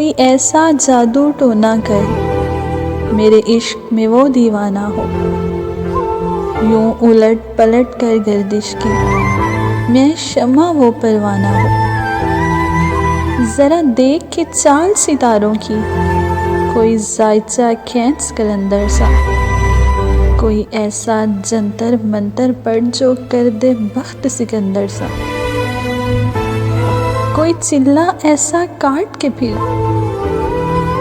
कोई ऐसा जादू टोना कर मेरे इश्क में वो दीवाना हो, यूं उलट पलट कर गर्दिश की मैं शम्मा वो परवाना हो। ज़रा देख के चाल सितारों की, कोई जायचा खींच कलंदर सा, कोई ऐसा जंतर मंतर पढ़ जो कर दे बख्त सिकंदर सा। कोई चिल्ला ऐसा काट के फिर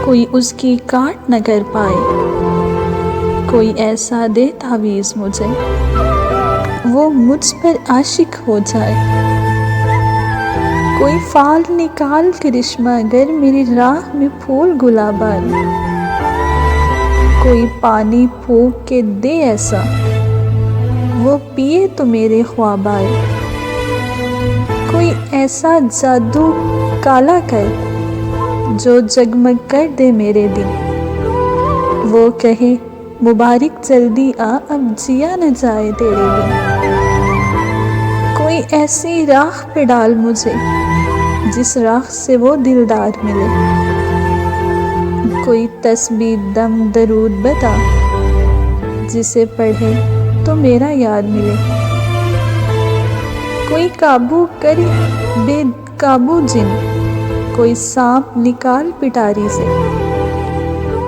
कोई उसकी काट न कर पाए, कोई ऐसा दे तावीज़ मुझे वो मुझ पर आशिक हो जाए। कोई फाल निकाल करिश्मा अगर मेरी राह में फूल गुलाबान, कोई पानी फूंक के दे ऐसा वो पिए तो मेरे ख्वाब आए। कोई ऐसा जादू काला कर जो जगमग कर दे मेरे दिन, वो कहे मुबारक जल्दी आ अब जिया न जाए तेरे बिन। कोई ऐसी राह पे डाल मुझे जिस राह से वो दिलदार मिले, कोई तस्बीह दम दरूद बता जिसे पढ़े तो मेरा याद मिले। कोई काबू करे बेकाबू जिन, कोई सांप निकाल पिटारी से,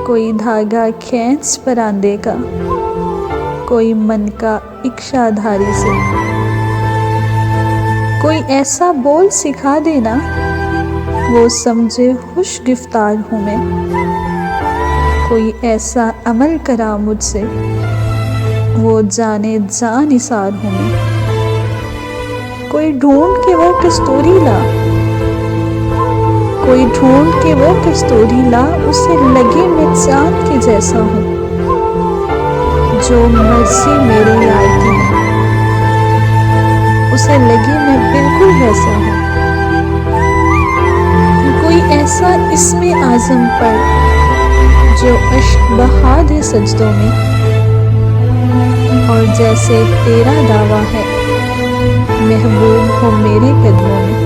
कोई धागा खींच परांदे का, कोई मन का इक्शाधारी से। कोई ऐसा बोल सिखा देना वो समझे खुश गिफ्तार हूँ मैं, कोई ऐसा अमल करा मुझसे वो जाने जान निसार हूँ मैं। कोई ढूंढ के वो कस्तूरी ला, कोई ढूंढ के वो कस्तूरी ला, उसे लगे मैं चांद के जैसा हूँ, जो मर्जी मेरे यार की है उसे लगे मैं बिल्कुल वैसा हूँ। कोई ऐसा इसमें आज़म पर जो अश्क बहा दे सजदों में, और जैसे तेरा दावा है महबूब हो मेरे कदमों में।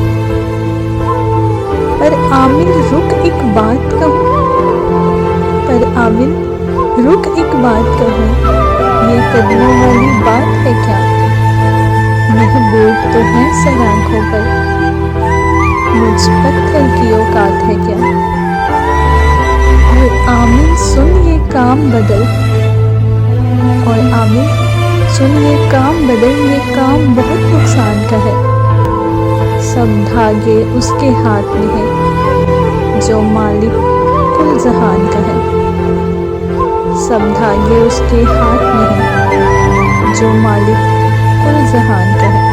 पर आमिल रुक एक बात कहूँ, पर आमिल रुक एक बात कहूँ, ये कदमों वाली बात है क्या? महबूब तो है सर आँखों पर, मुझ पत्थर की औकात है क्या? और आमिल सुन ये काम बदल, और आमिल सुन ये काम बदल, ये काम बहुत नुकसान का है। सब धागे उसके हाथ में है जो मालिक कुल जहान का है। सब धागे उसके हाथ में है जो मालिक कुल जहान का है।